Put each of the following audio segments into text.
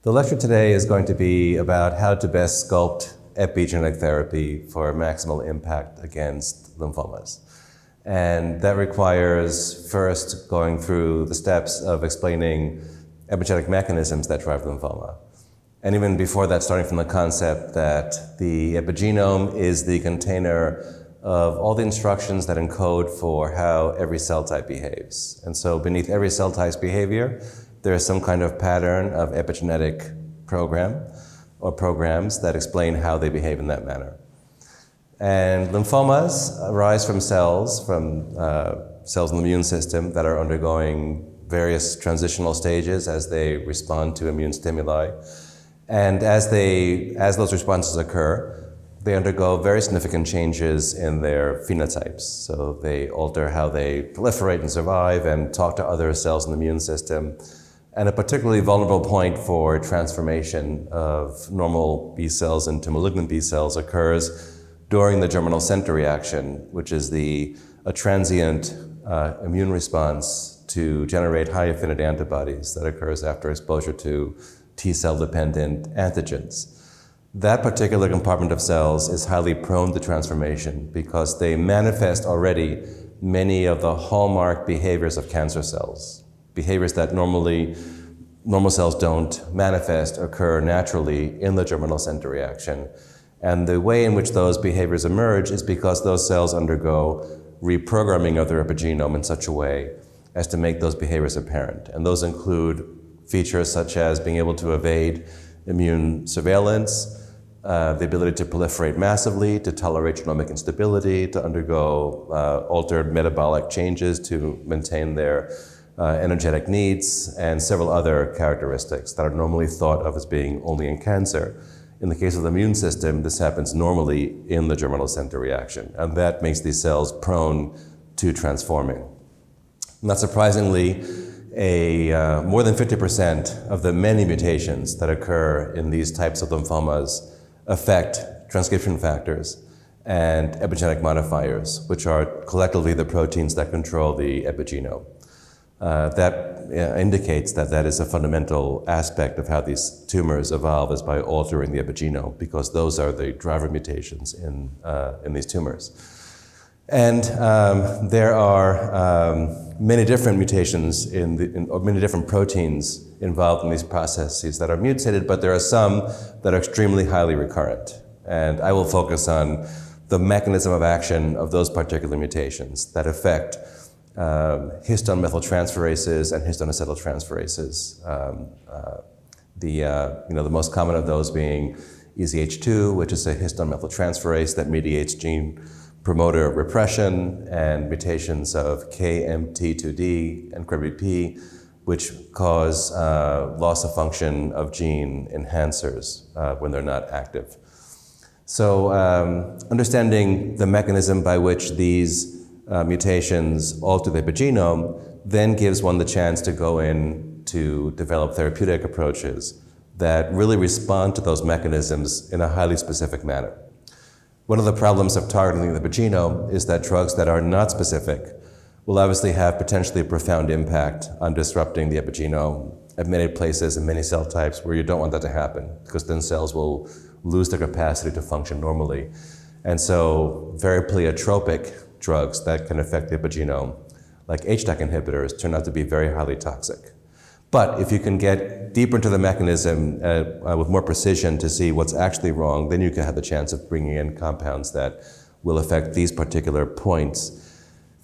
The lecture today is going to be about how to best sculpt epigenetic therapy for maximal impact against lymphomas. And that requires first going through the steps of explaining epigenetic mechanisms that drive lymphoma. And even before that, starting from the concept that the epigenome is the container of all the instructions that encode for how every cell type behaves. And so beneath every cell type's behavior, there is some kind of pattern of epigenetic program or programs that explain how they behave in that manner. And lymphomas arise from cells in the immune system that are undergoing various transitional stages as they respond to immune stimuli. And as those responses occur, they undergo very significant changes in their phenotypes. So they alter how they proliferate and survive and talk to other cells in the immune system. And a particularly vulnerable point for transformation of normal B cells into malignant B cells occurs during the germinal center reaction, which is a transient immune response to generate high affinity antibodies that occurs after exposure to T cell dependent antigens. That particular compartment of cells is highly prone to transformation because they manifest already many of the hallmark behaviors of cancer cells. Behaviors that normal cells don't manifest occur naturally in the germinal center reaction. And the way in which those behaviors emerge is because those cells undergo reprogramming of their epigenome in such a way as to make those behaviors apparent. And those include features such as being able to evade immune surveillance, the ability to proliferate massively, to tolerate genomic instability, to undergo altered metabolic changes to maintain their energetic needs, and several other characteristics that are normally thought of as being only in cancer. In the case of the immune system, this happens normally in the germinal center reaction, and that makes these cells prone to transforming. Not surprisingly, more than 50% of the many mutations that occur in these types of lymphomas affect transcription factors and epigenetic modifiers, which are collectively the proteins that control the epigenome. That indicates that is a fundamental aspect of how these tumors evolve, is by altering the epigenome, because those are the driver mutations in these tumors. And there are many different mutations or many different proteins involved in these processes that are mutated, but there are some that are extremely highly recurrent. And I will focus on the mechanism of action of those particular mutations that affect histone methyltransferases and histone acetyltransferases. The most common of those being EZH2, which is a histone methyltransferase that mediates gene promoter repression, and mutations of KMT2D and CRBP, which cause loss of function of gene enhancers when they're not active. So understanding the mechanism by which these mutations alter the epigenome then gives one the chance to go in to develop therapeutic approaches that really respond to those mechanisms in a highly specific manner. One of the problems of targeting the epigenome is that drugs that are not specific will obviously have potentially a profound impact on disrupting the epigenome at many places and many cell types where you don't want that to happen, because then cells will lose their capacity to function normally. And so very pleiotropic drugs that can affect the epigenome, like HDAC inhibitors, turn out to be very highly toxic. But if you can get deeper into the mechanism with more precision to see what's actually wrong, then you can have the chance of bringing in compounds that will affect these particular points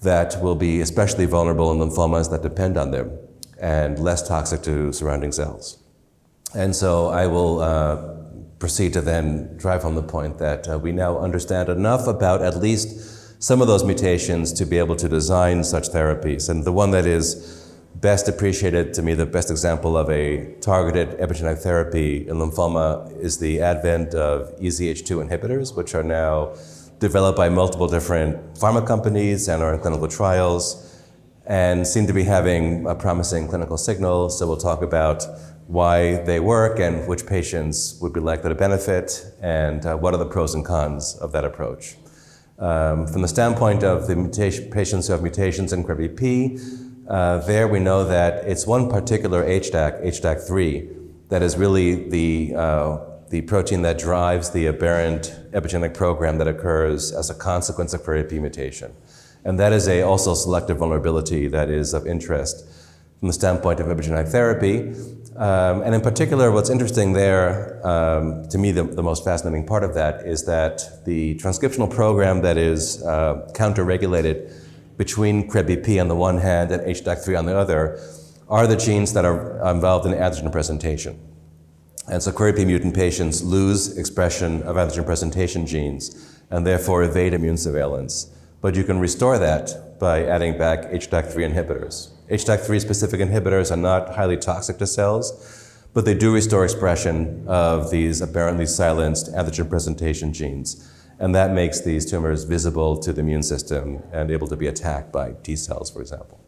that will be especially vulnerable in lymphomas that depend on them, and less toxic to surrounding cells. And so I will proceed to then drive home the point that we now understand enough about at least some of those mutations to be able to design such therapies. And the one that is best appreciated to me, the best example of a targeted epigenetic therapy in lymphoma, is the advent of EZH2 inhibitors, which are now developed by multiple different pharma companies and are in clinical trials and seem to be having a promising clinical signal. So we'll talk about why they work and which patients would be likely to benefit, and what are the pros and cons of that approach. From the standpoint of the patients who have mutations in CRBP, there we know that it's one particular HDAC, HDAC3, that is really the protein that drives the aberrant epigenetic program that occurs as a consequence of CRIP mutation. And that is also selective vulnerability that is of interest from the standpoint of epigenetic therapy. And in particular, what's interesting there, to me, the most fascinating part of that is that the transcriptional program that is counter-regulated between CREB-BP on the one hand and HDAC3 on the other are the genes that are involved in antigen presentation. And so CREB-BP mutant patients lose expression of antigen presentation genes and therefore evade immune surveillance. But you can restore that by adding back HDAC3 inhibitors. HDAC3 specific inhibitors are not highly toxic to cells, but they do restore expression of these aberrantly silenced antigen presentation genes. And that makes these tumors visible to the immune system and able to be attacked by T cells, for example.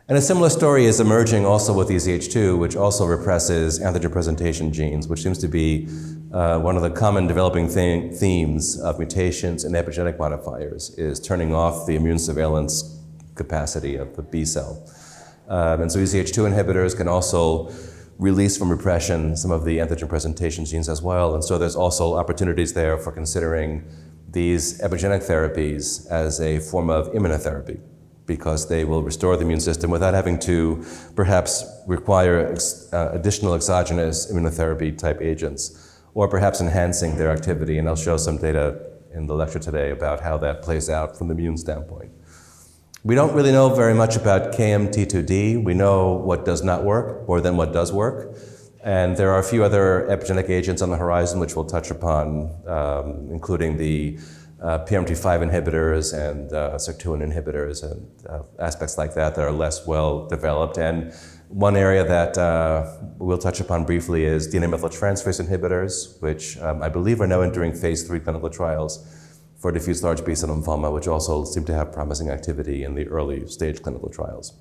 And a similar story is emerging also with EZH2, which also represses antigen presentation genes, which seems to be one of the common developing themes of mutations in epigenetic modifiers, is turning off the immune surveillance capacity of the B cell. And so EZH2 inhibitors can also release from repression some of the antigen presentation genes as well. And so there's also opportunities there for considering these epigenetic therapies as a form of immunotherapy, because they will restore the immune system without having to perhaps require additional exogenous immunotherapy type agents, or perhaps enhancing their activity. And I'll show some data in the lecture today about how that plays out from the immune standpoint. We don't really know very much about KMT2D. We know what does not work more than what does work. And there are a few other epigenetic agents on the horizon which we'll touch upon, including the PRMT5 inhibitors and sirtuin inhibitors and aspects like that that are less well developed. And one area that we'll touch upon briefly is DNA methyltransferase inhibitors, which I believe are now entering phase 3 clinical trials for diffuse large B-cell lymphoma, which also seem to have promising activity in the early stage clinical trials.